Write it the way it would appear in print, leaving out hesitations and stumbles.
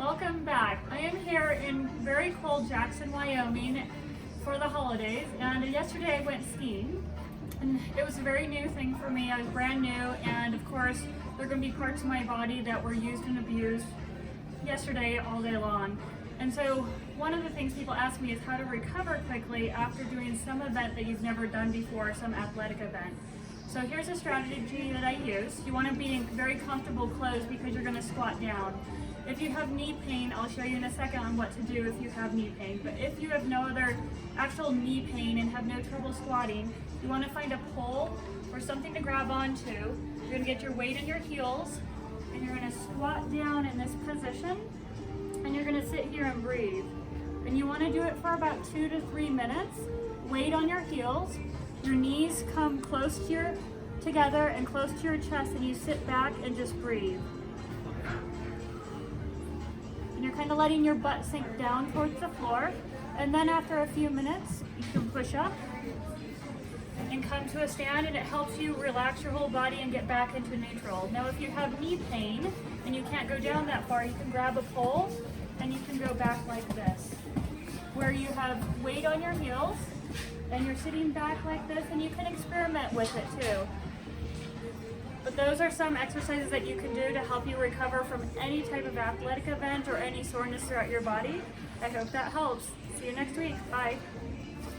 Welcome back. I am here in very cold Jackson, Wyoming for the holidays, and yesterday I went skiing, and it was a very new thing for me. I was brand new, and of course there are going to be parts of my body that were used and abused yesterday all day long. And so one of the things people ask me is how to recover quickly after doing some event that you've never done before, some athletic event. So here's a strategy that I use. You want to be in very comfortable clothes because you're going to squat down. If you have knee pain, I'll show you in a second on what to do if you have knee pain. But if you have no other actual knee pain and have no trouble squatting, you want to find a pole or something to grab onto. You're going to get your weight in your heels and you're going to squat down in this position and you're going to sit here and breathe. And you want to do it for about 2 to 3 minutes. Weight on your heels. Your knees come together and close to your chest, and you sit back and just breathe. And you're kind of letting your butt sink down towards the floor. And then after a few minutes, you can push up and come to a stand, and it helps you relax your whole body and get back into neutral. Now if you have knee pain and you can't go down that far, you can grab a pole and you can go back like this, where you have weight on your heels and you're sitting back like this, and you can experiment with it too. But those are some exercises that you can do to help you recover from any type of athletic event or any soreness throughout your body. I hope that helps. See you next week. Bye.